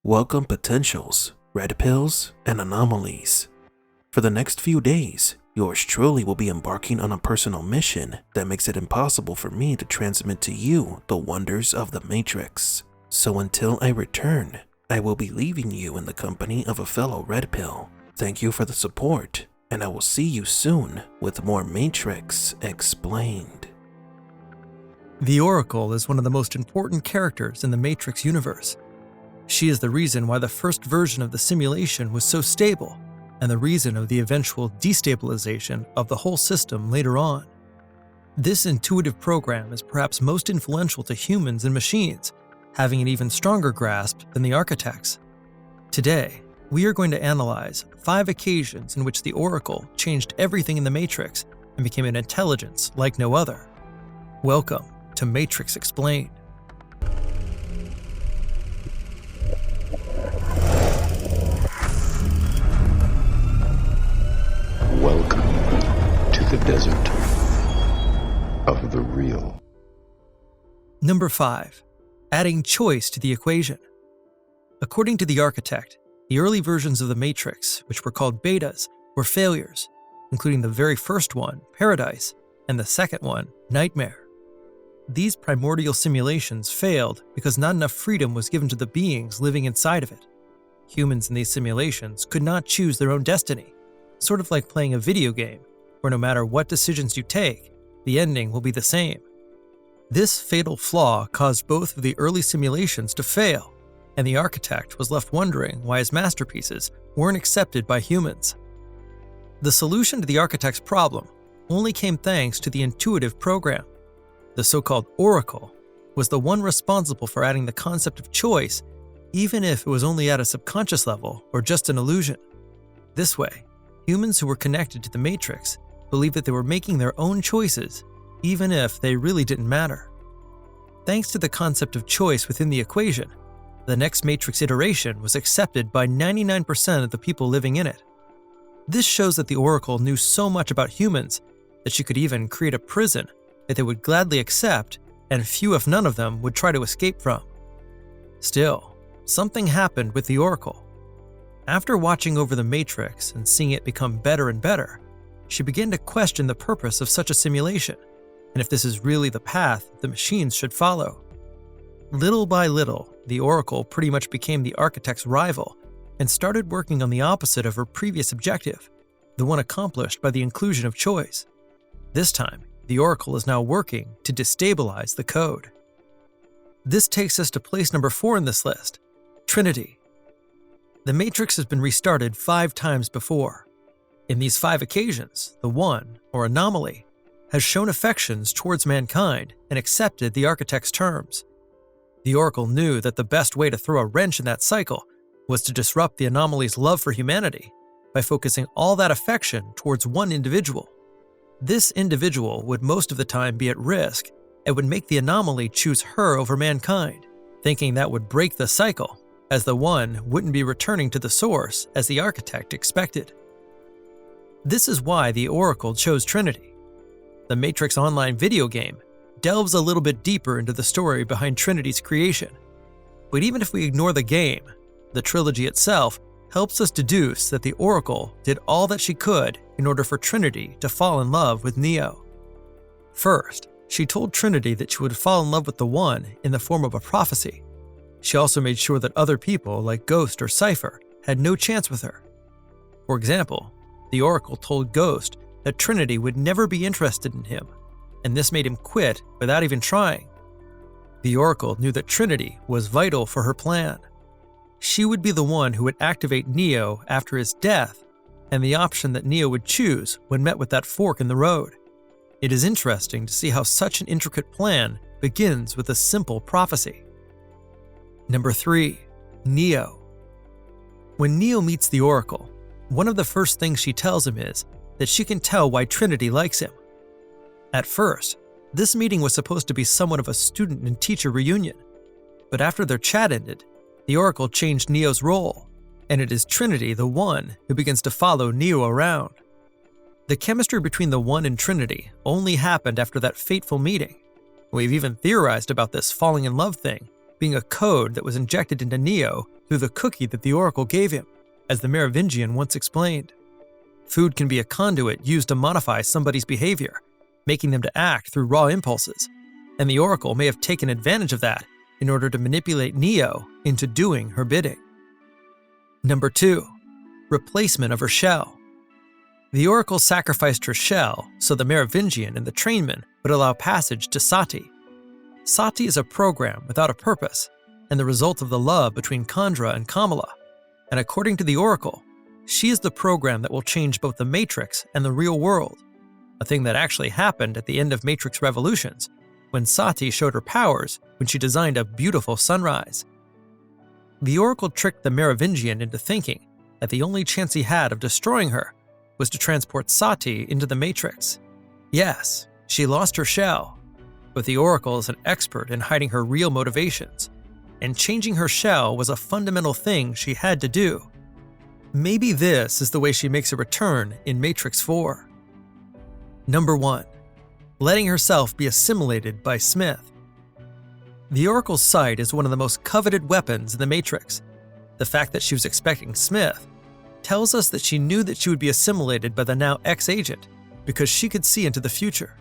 Welcome potentials, red pills, and anomalies. For the next few days, yours truly will be embarking on a personal mission that makes it impossible for me to transmit to you the wonders of the Matrix. So until I return, I will be leaving you in the company of a fellow red pill. Thank you for the support, and I will see you soon with more Matrix Explained. The Oracle is one of the most important characters in the Matrix universe. She is the reason why the first version of the simulation was so stable, and the reason of the eventual destabilization of the whole system later on. This intuitive program is perhaps most influential to humans and machines, having an even stronger grasp than the architects. Today, we are going to analyze 5 occasions in which the Oracle changed everything in the Matrix and became an intelligence like no other. Welcome to Matrix Explained. Welcome to the desert of the real. Number 5. Adding choice to the equation. According to the architect, the early versions of the Matrix, which were called betas, were failures, including the very first one, Paradise, and the second one, Nightmare. These primordial simulations failed because not enough freedom was given to the beings living inside of it. Humans in these simulations could not choose their own destiny, sort of like playing a video game, where no matter what decisions you take, the ending will be the same. This fatal flaw caused both of the early simulations to fail, and the architect was left wondering why his masterpieces weren't accepted by humans. The solution to the architect's problem only came thanks to the intuitive program. The so-called Oracle was the one responsible for adding the concept of choice, even if it was only at a subconscious level or just an illusion. This way, humans who were connected to the Matrix believed that they were making their own choices, even if they really didn't matter. Thanks to the concept of choice within the equation, the next Matrix iteration was accepted by 99% of the people living in it. This shows that the Oracle knew so much about humans that she could even create a prison that they would gladly accept, and few if none of them would try to escape from. Still, something happened with the Oracle. After watching over the Matrix and seeing it become better and better, she began to question the purpose of such a simulation, and if this is really the path the machines should follow. Little by little, the Oracle pretty much became the architect's rival and started working on the opposite of her previous objective, the one accomplished by the inclusion of choice. This time, the Oracle is now working to destabilize the code. This takes us to place number 4 in this list, Trinity. The Matrix has been restarted 5 times before. In these 5 occasions, the One, or Anomaly, has shown affections towards mankind and accepted the architect's terms. The Oracle knew that the best way to throw a wrench in that cycle was to disrupt the Anomaly's love for humanity by focusing all that affection towards one individual. This individual would most of the time be at risk and would make the Anomaly choose her over mankind, thinking that would break the cycle, as the One wouldn't be returning to the source as the architect expected. This is why the Oracle chose Trinity. The Matrix Online video game delves a little bit deeper into the story behind Trinity's creation. But even if we ignore the game, the trilogy itself helps us deduce that the Oracle did all that she could in order for Trinity to fall in love with Neo. First, she told Trinity that she would fall in love with the One in the form of a prophecy. She also made sure that other people like Ghost or Cypher had no chance with her. For example, the Oracle told Ghost that Trinity would never be interested in him, and this made him quit without even trying. The Oracle knew that Trinity was vital for her plan. She would be the one who would activate Neo after his death, and the option that Neo would choose when met with that fork in the road. It is interesting to see how such an intricate plan begins with a simple prophecy. Number 3. Neo. When Neo meets the Oracle, one of the first things she tells him is that she can tell why Trinity likes him. At first, this meeting was supposed to be somewhat of a student and teacher reunion, but after their chat ended, the Oracle changed Neo's role, and it is Trinity, the One, who begins to follow Neo around. The chemistry between the One and Trinity only happened after that fateful meeting. We've even theorized about this falling in love thing, being a code that was injected into Neo through the cookie that the Oracle gave him, as the Merovingian once explained. Food can be a conduit used to modify somebody's behavior, making them to act through raw impulses, and the Oracle may have taken advantage of that in order to manipulate Neo into doing her bidding. Number 2. Replacement of her shell. The Oracle sacrificed her shell so the Merovingian and the trainman would allow passage to Sati. Sati is a program without a purpose and the result of the love between Chandra and Kamala, and according to the Oracle, she is the program that will change both the Matrix and the real world, a thing that actually happened at the end of Matrix Revolutions, when Sati showed her powers when she designed a beautiful sunrise. The Oracle tricked the Merovingian into thinking that the only chance he had of destroying her was to transport Sati into the Matrix. Yes, she lost her shell, but the Oracle is an expert in hiding her real motivations, and changing her shell was a fundamental thing she had to do. Maybe this is the way she makes a return in Matrix 4. Number 1. Letting herself be assimilated by Smith. The Oracle's sight is one of the most coveted weapons in the Matrix. The fact that she was expecting Smith tells us that she knew that she would be assimilated by the now ex-agent because she could see into the future.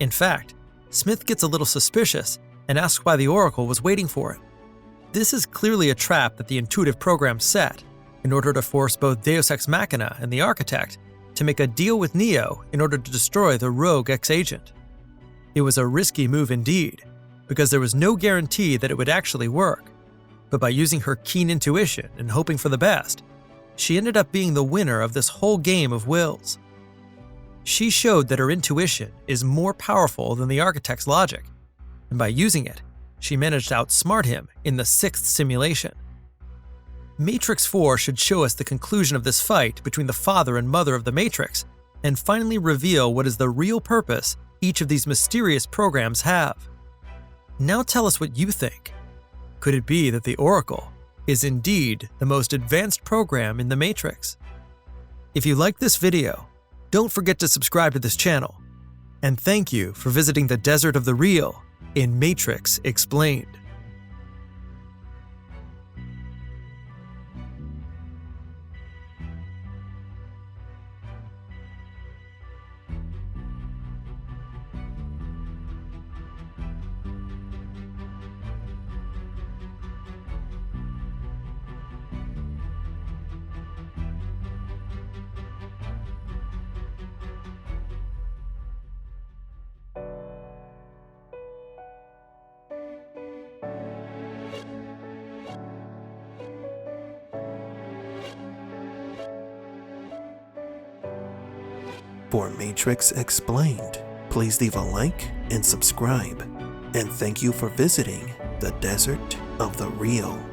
In fact, Smith gets a little suspicious and asks why the Oracle was waiting for him. This is clearly a trap that the intuitive program set in order to force both Deus Ex Machina and the Architect to make a deal with Neo in order to destroy the rogue ex-agent. It was a risky move indeed, because there was no guarantee that it would actually work, but by using her keen intuition and hoping for the best, she ended up being the winner of this whole game of wills. She showed that her intuition is more powerful than the Architect's logic, and by using it, she managed to outsmart him in the 6th simulation. Matrix 4 should show us the conclusion of this fight between the father and mother of the Matrix, and finally reveal what is the real purpose each of these mysterious programs have. Now tell us what you think. Could it be that the Oracle is indeed the most advanced program in the Matrix? If you liked this video, don't forget to subscribe to this channel. And thank you for visiting the Desert of the Real in Matrix Explained. For Matrix Explained, please leave a like and subscribe. And thank you for visiting the Desert of the Real.